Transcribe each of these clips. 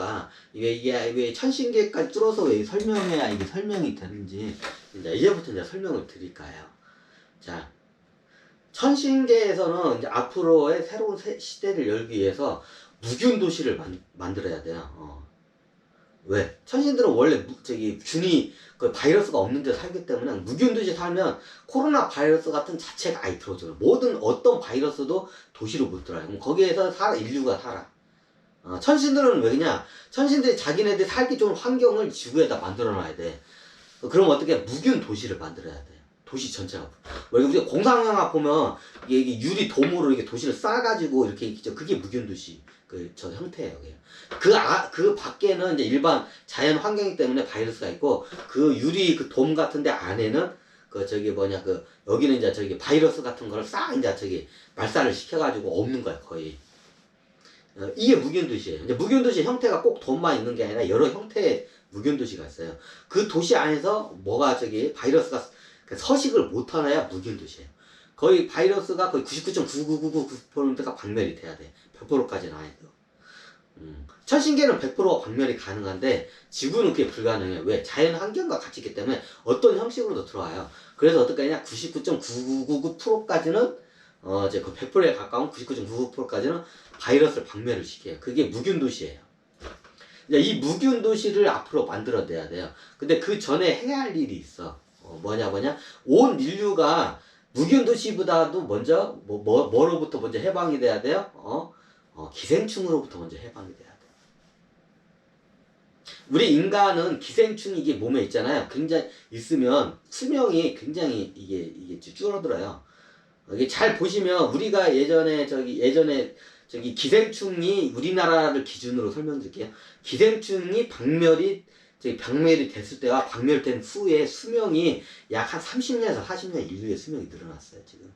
거가 이게 왜 천신계까지 뚫어서 왜 설명해야 이게 설명이 되는지 이제부터 이제 설명을 드릴까요. 자, 천신계에서는 이제 앞으로의 새로운 시대를 열기 위해서 무균 도시를 만들어야 돼요. 왜? 천신들은 원래 균이 그 바이러스가 없는 데 살기 때문에 무균 도시에 살면 코로나 바이러스 같은 자체가 아예 들어오잖아요. 모든 어떤 바이러스도 도시로 못 들어와요. 그럼 거기에서 인류가 살아. 천신들은 왜냐? 천신들이 자기네들 살기 좋은 환경을 지구에다 만들어 놔야 돼. 그럼 어떻게 무균 도시를 만들어야 돼. 도시 전체가. 왜 우리가 공상영화 보면 이게 유리 도모로 이렇게 도시를 쌓아가지고 이렇게 있죠. 그게 무균 도시 저 형태예요. 그 밖에는 이제 일반 자연 환경이기 때문에 바이러스가 있고 그 유리 그 돔 같은데 안에는 여기는 이제 바이러스 같은 거를 싹 이제 발사를 시켜가지고 없는 거야 거의. 이게 무균도시예요. 이제 무균도시 형태가 꼭 돔만 있는 게 아니라 여러 형태의 무균도시가 있어요. 그 도시 안에서 바이러스가 서식을 못하나야 무균도시예요. 거의 바이러스가 거의 99.9999%가 박멸이 돼야 돼. 100%까지는 아니고. 천신계는 100% 박멸이 가능한데 지구는 그게 불가능해요. 왜? 자연 환경과 같이 있기 때문에 어떤 형식으로도 들어와요. 그래서 어떻게 하냐? 99.9999%까지는 이제 그 100%에 가까운 99.99%까지는 바이러스를 박멸을 시켜요. 그게 무균도시예요. 이 무균도시를 앞으로 만들어내야 돼요. 근데 그 전에 해야 할 일이 있어. 뭐냐? 온 인류가 무균도시보다도 먼저 뭐로부터 먼저 해방이 돼야 돼요? 기생충으로부터 먼저 해방이 돼야 돼. 우리 인간은 기생충이 이게 몸에 있잖아요. 굉장히 있으면 수명이 굉장히 이게 줄어들어요. 이게 잘 보시면 우리가 예전에 기생충이 우리나라를 기준으로 설명드릴게요. 기생충이 박멸이 됐을 때와 박멸된 후에 수명이 약 한 30년에서 40년 인류의 수명이 늘어났어요, 지금.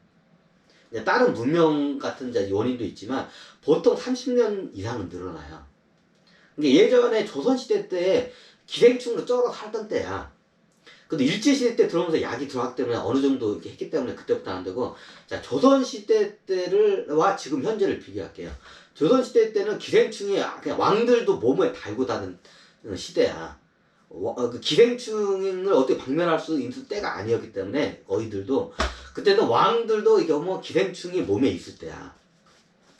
다른 문명 같은 원인도 있지만 보통 30년 이상은 늘어나요. 예전에 조선시대 때 기생충으로 쩔어 살던 때야. 근데 일제시대 때 들어오면서 약이 들어왔기 때문에 어느 정도 이렇게 했기 때문에 그때부터 안 되고, 자, 조선시대 때와 지금 현재를 비교할게요. 조선시대 때는 기생충이 그냥 왕들도 몸에 달고 다는 시대야. 그 기생충을 어떻게 박멸할 수 있는 때가 아니었기 때문에 어이들도 그때는 왕들도 이게 기생충이 몸에 있을 때야.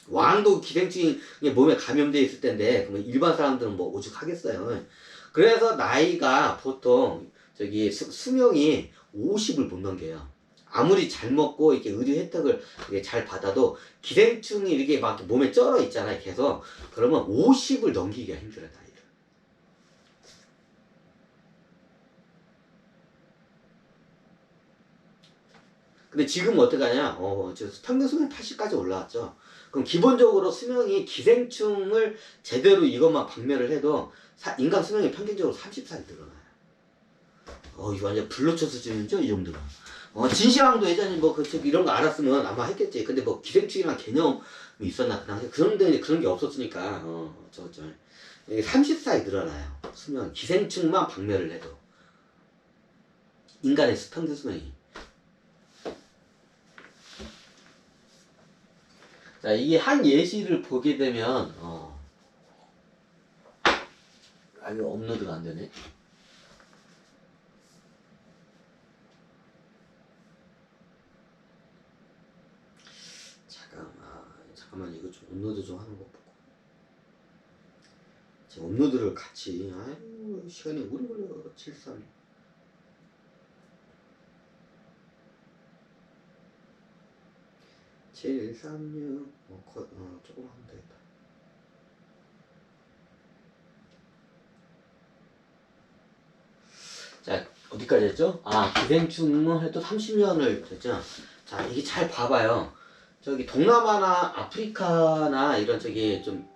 왕도 기생충이 몸에 감염돼 있을 때인데 그러면 일반 사람들은 뭐 오죽하겠어요. 그래서 나이가 보통 수명이 50을 못 넘겨요. 아무리 잘 먹고 이렇게 의료 혜택을 잘 받아도 기생충이 이렇게 막 몸에 쩔어 있잖아요. 계속. 그러면 50을 넘기기가 힘들어요. 나이를. 근데 지금 어떻게 하냐? 평균 수명 80까지 올라왔죠. 그럼 기본적으로 수명이 기생충을 제대로 이것만 박멸을 해도 인간 수명이 평균적으로 30살이 늘어나요. 이거 완전 블루초 수준이죠, 이 정도면. 진시황도 예전에 이런 거 알았으면 아마 했겠지. 근데 기생충이란 개념이 있었나, 그 당시에. 그런데 그런 게 없었으니까, 30살이 늘어나요. 수명. 기생충만 박멸을 해도. 인간의 평균 수명이. 자, 이게 한 예시를 보게 되면, 이거 업로드가 안 되네. 잠깐만, 이거 좀 업로드 좀 하는 거 보고. 제가 업로드를 같이, 시간이 오래 걸려, 73. (736) 조금 하면 되겠다. 자, 어디까지 했죠? 기생충은 해도 30년을 됐죠. 자, 이게 잘 봐봐요. 동남아나 아프리카나 이런 좀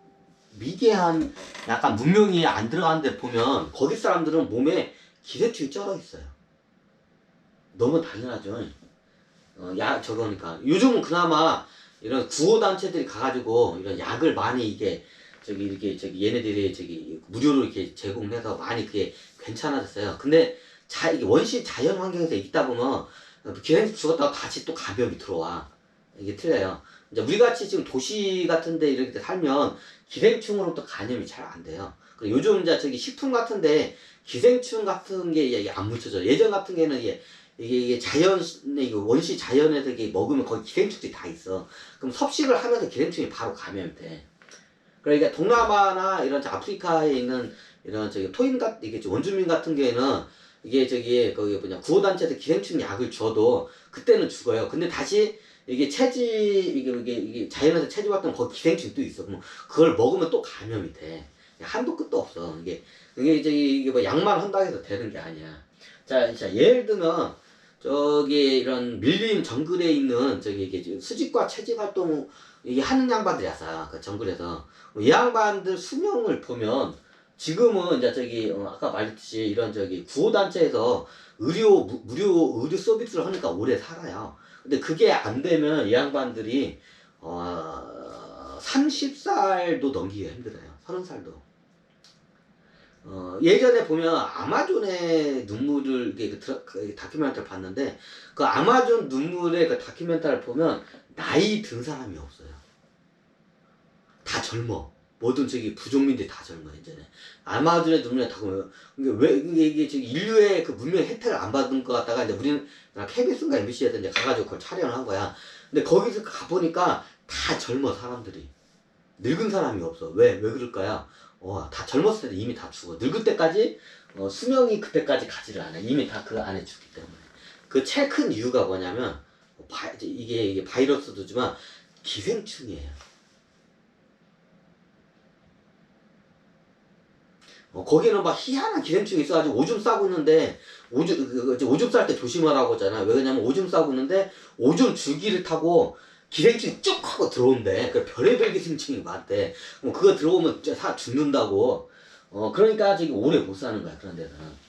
미개한 약간 문명이 안 들어간 데 보면 거기 사람들은 몸에 기생충이 쩔어 있어요. 너무 당연하죠. 저거니까. 요즘은 그나마 이런 구호단체들이 가가지고 이런 약을 많이 이렇게 얘네들이 무료로 이렇게 제공해서 많이 그게 괜찮아졌어요. 근데 이게 원시 자연 환경에서 있다 보면 기생충 죽었다가 다시 또 감염이 들어와. 이게 틀려요. 이제 우리 같이 지금 도시 같은데 이렇게 살면 기생충으로부터 감염이 잘 안 돼요. 그리고 요즘 이제 저기 식품 같은데 기생충 같은 게 이게 안 묻혀져. 예전 같은 게는 이게 자연의 이거 원시 자연에서 이게 먹으면 거기 기생충들이 다 있어. 그럼 섭식을 하면서 기생충이 바로 감염이 돼. 그러니까 동남아나 이런 아프리카에 있는 이런 저기 이게 원주민 같은 경우에는 이게 저기 거기 뭐냐 구호단체에서 기생충 약을 줘도 그때는 죽어요. 근데 다시 이게 이게 자연에서 체질 활동 거기 기생충이 또 있어. 그럼 그걸 먹으면 또 감염이 돼. 한도 끝도 없어. 이게 뭐 약만 한다고 해서 되는 게 아니야. 자 예를 들면 저기 이런 밀림 정글에 있는 저기 이게 수직과 채집 활동 이게 하는 양반들이었어. 그 정글에서 이 양반들 수명을 보면 지금은 이제 저기 아까 말했듯이 이런 저기 구호단체에서 무료 의료 서비스를 하니까 오래 살아요. 근데 그게 안 되면 이 양반들이 30살도 넘기기가 힘들어요. 30살도. 예전에 보면 아마존의 눈물을 그 다큐멘터리를 봤는데 그 아마존 눈물의 그 다큐멘터리를 보면 나이 든 사람이 없어요. 다 젊어. 모든 저기 부족민들이 다 젊어 이제는. 아마존의 눈물에 다 보면 이게 저기 인류의 그 문명 혜택을 안 받은 것 같다가 이제 우리는 KBS인가 MBC에서 이제 가가지고 그걸 촬영을 한 거야. 근데 거기서 가보니까 다 젊어 사람들이. 늙은 사람이 없어. 왜 그럴까요? 다 젊었을 때 이미 다 죽어. 늙을 때까지 수명이 그때까지 가지를 않아. 이미 다 그 안에 죽기 때문에. 그 제일 큰 이유가 뭐냐면 이게 바이러스도지만 기생충이에요. 거기는 막 희한한 기생충이 있어가지고 오줌 싸고 있는데 오줌 쌀 때 조심하라고 하잖아. 왜냐면 오줌 싸고 있는데 오줌 줄기를 타고 기생충이 쭉 하고 들어온대. 그 별의별 기생충이 많대. 그거 들어오면 다 죽는다고. 그러니까 저기 오래 못 사는 거야 그런 데서는.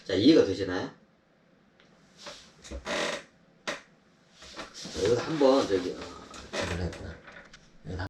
자 이해가 되시나요? 자, 여기서 한번 저기 해보나.